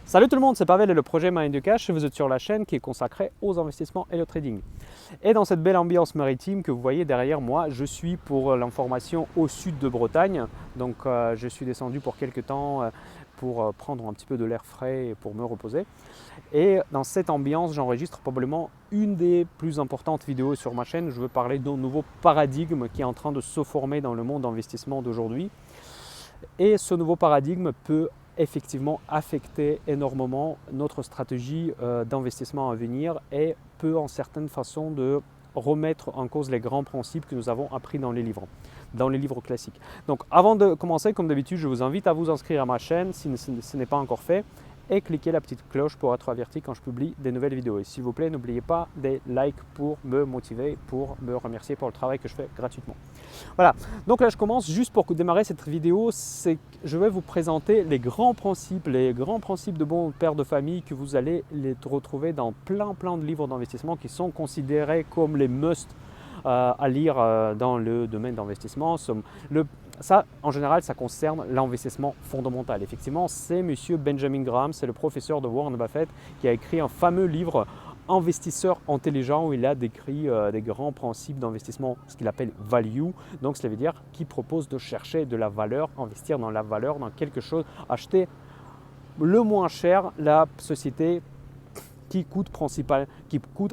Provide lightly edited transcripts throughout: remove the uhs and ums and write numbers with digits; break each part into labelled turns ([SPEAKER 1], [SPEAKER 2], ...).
[SPEAKER 1] Salut tout le monde, c'est Pavel et le projet Mind de Cash. Vous êtes sur la chaîne qui est consacrée aux investissements et au trading. Et dans cette belle ambiance maritime que vous voyez derrière moi, je suis pour l'information au sud de Bretagne. Donc je suis descendu pour quelques temps pour prendre un petit peu de l'air frais et pour me reposer. Et dans cette ambiance, j'enregistre probablement une des plus importantes vidéos sur ma chaîne. Je veux parler d'un nouveau paradigme qui est en train de se former dans le monde d'investissement d'aujourd'hui. Et ce nouveau paradigme peut effectivement affecter énormément notre stratégie d'investissement à venir et peut en certaines façons de remettre en cause les grands principes que nous avons appris dans les livres classiques. Donc avant de commencer, comme d'habitude, je vous invite à vous inscrire à ma chaîne si ce n'est pas encore fait et cliquez la petite cloche pour être averti quand je publie des nouvelles vidéos. Et s'il vous plaît, n'oubliez pas des likes pour me motiver, pour me remercier pour le travail que je fais gratuitement. Voilà, donc là je commence juste pour démarrer cette vidéo, je vais vous présenter les grands principes de bon père de famille que vous allez les retrouver dans plein de livres d'investissement qui sont considérés comme les must à lire dans le domaine d'investissement. Ça, en général, ça concerne l'investissement fondamental. Effectivement, c'est monsieur Benjamin Graham, c'est le professeur de Warren Buffett qui a écrit un fameux livre Investisseur intelligent où il a décrit des grands principes d'investissement, ce qu'il appelle value. Donc, cela veut dire qu'il propose de chercher de la valeur, investir dans la valeur, dans quelque chose, acheter le moins cher la société qui coûte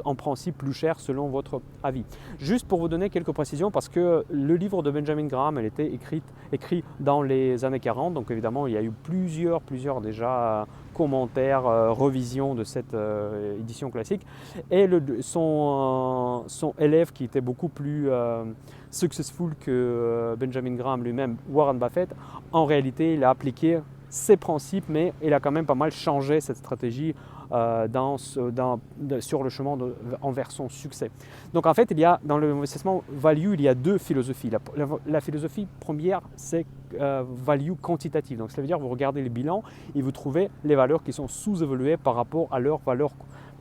[SPEAKER 1] en principe plus cher selon votre avis. Juste pour vous donner quelques précisions, parce que le livre de Benjamin Graham, elle était écrit dans les années 40, donc évidemment il y a eu plusieurs déjà commentaires, revisions de cette édition classique, et son élève qui était beaucoup plus successful que Benjamin Graham lui-même, Warren Buffett, en réalité il a appliqué ces principes, mais il a quand même pas mal changé cette stratégie sur le chemin envers son succès. Donc en fait, dans l'investissement value, il y a deux philosophies. La philosophie première, c'est value quantitative. Donc ça veut dire que vous regardez les bilans et vous trouvez les valeurs qui sont sous-évaluées par rapport à leur valeur,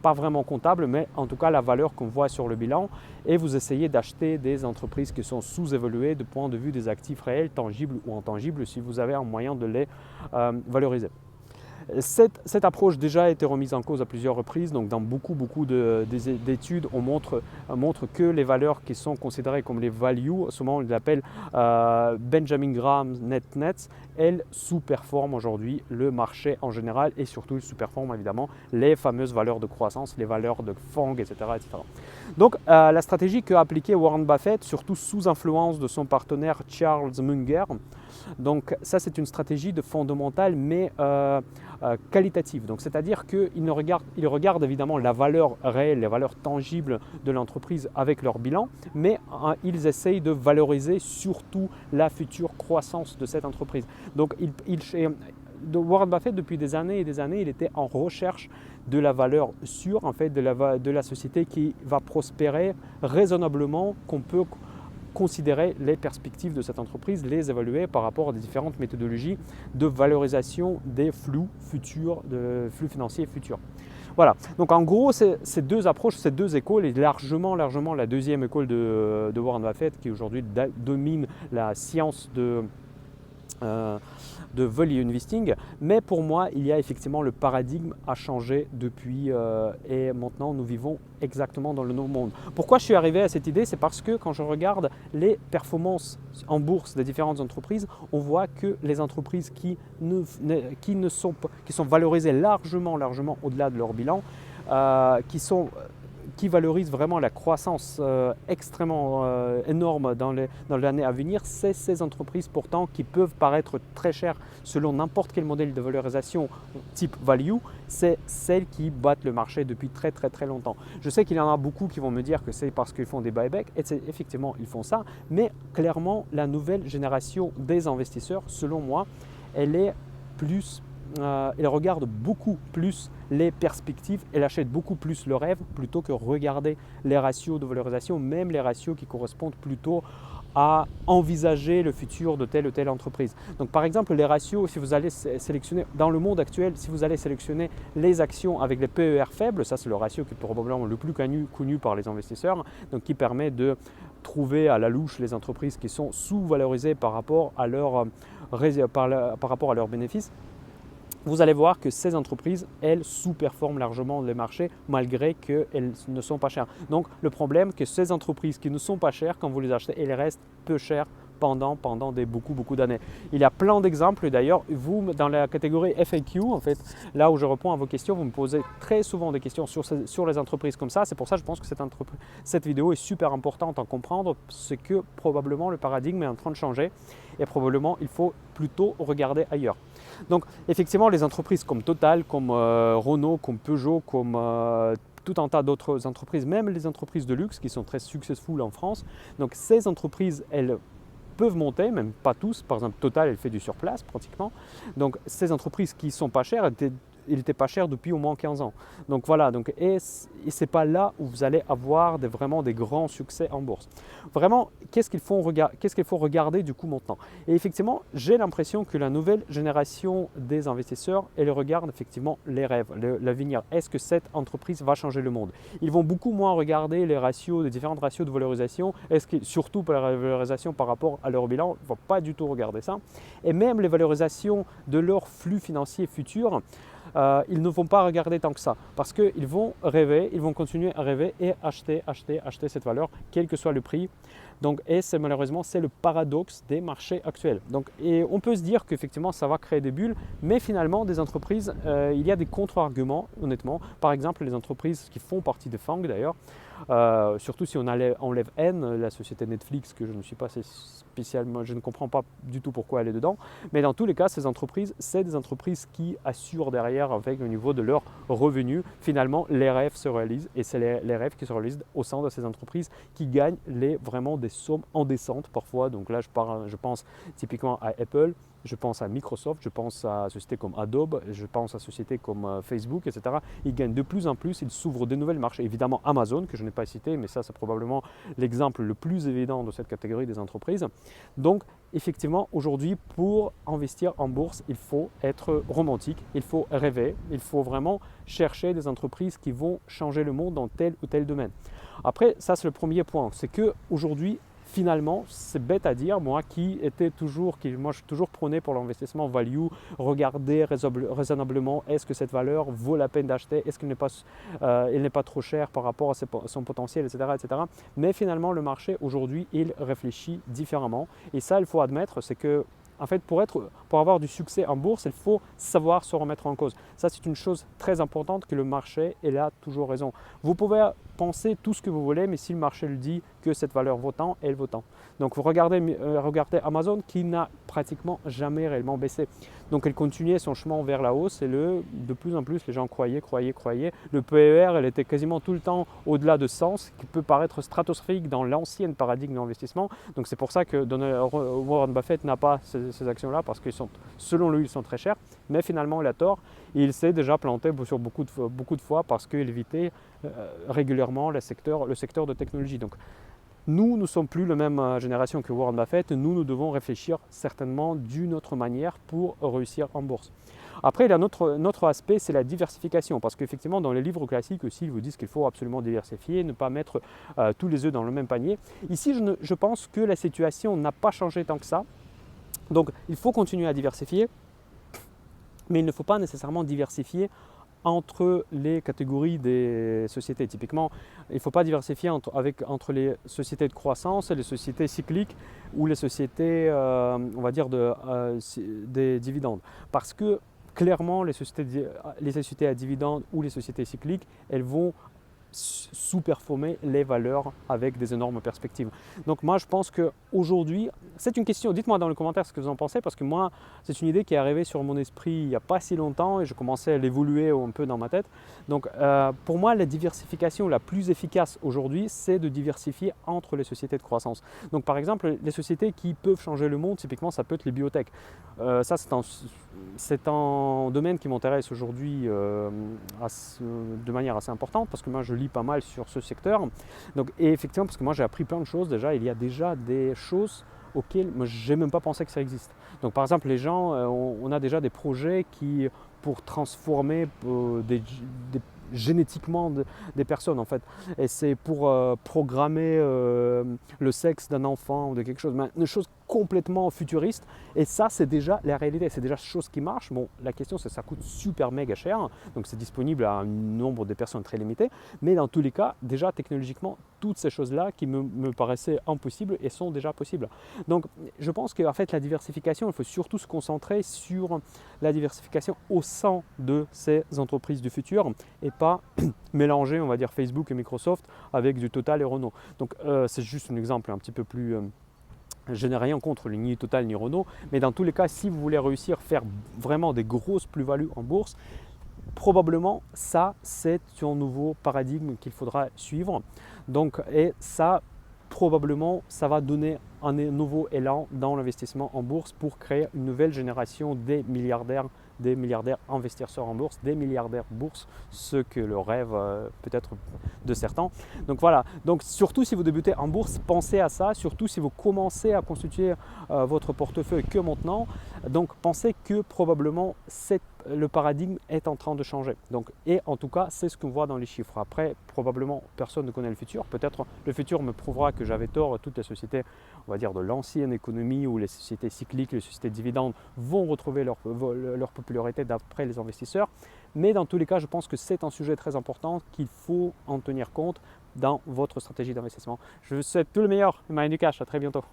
[SPEAKER 1] pas vraiment comptable, mais en tout cas la valeur qu'on voit sur le bilan, et vous essayez d'acheter des entreprises qui sont sous-évaluées du point de vue des actifs réels, tangibles ou intangibles, si vous avez un moyen de les valoriser. Cette approche déjà a été remise en cause à plusieurs reprises, donc dans beaucoup d'études, on montre que les valeurs qui sont considérées comme les values, souvent on les appelle Benjamin Graham Net, elles sous-performent aujourd'hui le marché en général et surtout sous-performent évidemment les fameuses valeurs de croissance, les valeurs de FANG, etc. Donc la stratégie qu'a appliquée Warren Buffett, surtout sous influence de son partenaire Charles Munger, donc ça c'est une stratégie de fondamentale mais qualitative. Donc c'est-à-dire qu'il regarde évidemment la valeur réelle, les valeurs tangibles de l'entreprise avec leur bilan, mais ils essayent de valoriser surtout la future croissance de cette entreprise. Donc Warren Buffett, depuis des années et des années, il était en recherche de la valeur sûre, en fait, de la société qui va prospérer raisonnablement, qu'on peut considérer les perspectives de cette entreprise, les évaluer par rapport à des différentes méthodologies de valorisation des flux futurs, de flux financiers futurs. Voilà, donc en gros, ces deux approches, ces deux écoles, et largement la deuxième école de Warren Buffett qui aujourd'hui domine la science de value investing, mais pour moi il y a effectivement le paradigme a changé depuis et maintenant nous vivons exactement dans le nouveau monde. Pourquoi je suis arrivé à cette idée? C'est parce que quand je regarde les performances en bourse des différentes entreprises, on voit que les entreprises qui sont valorisées largement au-delà de leur bilan, qui valorise vraiment la croissance extrêmement énorme dans l'année à venir, c'est ces entreprises pourtant qui peuvent paraître très chères selon n'importe quel modèle de valorisation type value, c'est celles qui battent le marché depuis très longtemps. Je sais qu'il y en a beaucoup qui vont me dire que c'est parce qu'ils font des buybacks, et effectivement ils font ça, mais clairement la nouvelle génération des investisseurs, selon moi, elle regarde beaucoup plus les perspectives, elle achète beaucoup plus le rêve plutôt que regarder les ratios de valorisation, même les ratios qui correspondent plutôt à envisager le futur de telle ou telle entreprise. Donc par exemple les ratios, si vous allez sélectionner dans le monde actuel, si vous allez sélectionner les actions avec les PER faibles, ça c'est le ratio qui est probablement le plus connu par les investisseurs, donc qui permet de trouver à la louche les entreprises qui sont sous-valorisées par rapport à leurs bénéfices. vous allez voir que ces entreprises, elles sous-performent largement les marchés malgré qu'elles ne sont pas chères. Donc le problème, c'est que ces entreprises qui ne sont pas chères, quand vous les achetez, elles restent peu chères pendant beaucoup d'années. Il y a plein d'exemples. D'ailleurs, vous, dans la catégorie FAQ, en fait, là où je réponds à vos questions, vous me posez très souvent des questions sur les entreprises comme ça. C'est pour ça que je pense que cette vidéo est super importante à comprendre. C'est que probablement le paradigme est en train de changer et probablement il faut plutôt regarder ailleurs. Donc effectivement, les entreprises comme Total, comme Renault, comme Peugeot, comme tout un tas d'autres entreprises, même les entreprises de luxe qui sont très successful en France. Donc ces entreprises, elles peuvent monter, même pas tous. Par exemple, Total, elle fait du surplace pratiquement. Donc ces entreprises qui sont pas chères, il n'était pas cher depuis au moins 15 ans. Donc voilà, et ce n'est pas là où vous allez avoir vraiment des grands succès en bourse. Vraiment, qu'est-ce qu'il faut regarder du coup maintenant? Et effectivement, j'ai l'impression que la nouvelle génération des investisseurs, elle regarde effectivement les rêves, l'avenir. Est-ce que cette entreprise va changer le monde? Ils vont beaucoup moins regarder les ratios, les différents ratios de valorisation, surtout pour la valorisation par rapport à leur bilan, ils ne vont pas du tout regarder ça. Et même les valorisations de leurs flux financiers futurs, ils ne vont pas regarder tant que ça parce qu'ils vont rêver, ils vont continuer à rêver et acheter cette valeur, quel que soit le prix. Donc, et malheureusement, c'est le paradoxe des marchés actuels. Donc, et on peut se dire qu'effectivement, ça va créer des bulles, mais finalement, des entreprises, il y a des contre-arguments, honnêtement. Par exemple, les entreprises qui font partie de FANG d'ailleurs, surtout si on enlève N, la société Netflix, que je ne suis pas spécialement, je ne comprends pas du tout pourquoi elle est dedans. Mais dans tous les cas, ces entreprises, c'est des entreprises qui assurent derrière, avec le niveau de leurs revenus, finalement, les rêves se réalisent. Et c'est les rêves qui se réalisent au sein de ces entreprises qui gagnent vraiment des sommes indécentes parfois. Donc là, je pense typiquement à Apple. Je pense à Microsoft, je pense à sociétés comme Adobe, je pense à sociétés comme Facebook, etc. Ils gagnent de plus en plus, ils s'ouvrent de nouveaux marchés. Évidemment Amazon, que je n'ai pas cité, mais ça c'est probablement l'exemple le plus évident de cette catégorie des entreprises. Donc effectivement, aujourd'hui, pour investir en bourse, il faut être romantique, il faut rêver, il faut vraiment chercher des entreprises qui vont changer le monde dans tel ou tel domaine. Après, ça c'est le premier point, c'est qu'aujourd'hui, finalement, c'est bête à dire, moi je suis toujours prôné pour l'investissement value, regarder raisonnablement, est-ce que cette valeur vaut la peine d'acheter, est-ce qu'elle n'est pas trop chère par rapport à son potentiel, etc. Mais finalement, le marché aujourd'hui, il réfléchit différemment. Et ça, il faut admettre, c'est que en fait, pour avoir du succès en bourse, il faut savoir se remettre en cause. Ça, c'est une chose très importante que le marché, il a toujours raison. Vous pouvez penser tout ce que vous voulez, mais si le marché le dit que cette valeur vaut tant, elle vaut tant. Donc, vous regardez Amazon qui n'a pratiquement jamais réellement baissé. Donc, elle continuait son chemin vers la hausse et de plus en plus, les gens croyaient. Le PER, elle était quasiment tout le temps au-delà de 100, ce qui peut paraître stratosphérique dans l'ancienne paradigme d'investissement. Donc, c'est pour ça que Warren Buffett n'a pas ces actions-là parce que selon lui, ils sont très chers. Mais finalement, il a tort. Et il s'est déjà planté sur beaucoup de fois parce qu'il évitait régulièrement le secteur de technologie. Donc, nous ne sommes plus la même génération que Warren Buffett. Nous devons réfléchir certainement d'une autre manière pour réussir en bourse. Après, il y a un autre aspect, c'est la diversification. Parce qu'effectivement, dans les livres classiques aussi, ils vous disent qu'il faut absolument diversifier, ne pas mettre tous les œufs dans le même panier. Ici, je pense que la situation n'a pas changé tant que ça. Donc, il faut continuer à diversifier, mais il ne faut pas nécessairement diversifier entre les catégories des sociétés. Typiquement, il ne faut pas diversifier entre les sociétés de croissance et les sociétés cycliques ou les sociétés, on va dire, des dividendes. Parce que clairement, les sociétés à dividendes ou les sociétés cycliques, elles vont sous-performer les valeurs avec des énormes perspectives. Donc moi je pense qu'aujourd'hui, c'est une question, dites-moi dans les commentaires ce que vous en pensez, parce que moi c'est une idée qui est arrivée sur mon esprit il n'y a pas si longtemps et je commençais à l'évoluer un peu dans ma tête. Donc pour moi la diversification la plus efficace aujourd'hui, c'est de diversifier entre les sociétés de croissance. Donc par exemple les sociétés qui peuvent changer le monde, typiquement ça peut être les biotech. Ça c'est un domaine qui m'intéresse aujourd'hui de manière assez importante parce que moi je lis pas mal sur ce secteur. Donc, et effectivement, parce que moi j'ai appris plein de choses déjà, il y a déjà des choses auxquelles moi j'ai même pas pensé que ça existe. Donc par exemple les gens, on a déjà des projets pour transformer génétiquement des personnes en fait. Et c'est pour programmer le sexe d'un enfant ou de quelque chose. Mais une chose complètement futuriste. Et ça, c'est déjà la réalité, c'est déjà chose qui marche. Bon, la question, c'est que ça coûte super méga cher, donc c'est disponible à un nombre de personnes très limité. Mais dans tous les cas, déjà technologiquement, toutes ces choses-là qui me paraissaient impossibles et sont déjà possibles. Donc, je pense qu'en fait, la diversification, il faut surtout se concentrer sur la diversification au sein de ces entreprises du futur et pas mélanger, on va dire, Facebook et Microsoft avec du Total et Renault. Donc, c'est juste un exemple un petit peu plus… je n'ai rien contre ni Total ni Renault, mais dans tous les cas, si vous voulez réussir à faire vraiment des grosses plus-values en bourse, probablement ça, c'est un nouveau paradigme qu'il faudra suivre. Donc, et ça, probablement, ça va donner un nouveau élan dans l'investissement en bourse pour créer une nouvelle génération des milliardaires investisseurs en bourse, des milliardaires bourse, ce que le rêve peut-être de certains. Donc voilà, donc surtout si vous débutez en bourse, pensez à ça, surtout si vous commencez à constituer votre portefeuille que maintenant, donc pensez que probablement le paradigme est en train de changer. Donc, et en tout cas, c'est ce qu'on voit dans les chiffres. Après, probablement, personne ne connaît le futur. Peut-être le futur me prouvera que j'avais tort. Toutes les sociétés, on va dire, de l'ancienne économie ou les sociétés cycliques, les sociétés dividendes vont retrouver leur popularité d'après les investisseurs. Mais dans tous les cas, je pense que c'est un sujet très important qu'il faut en tenir compte dans votre stratégie d'investissement. Je vous souhaite tout le meilleur. Emmanuel Ducache, à très bientôt.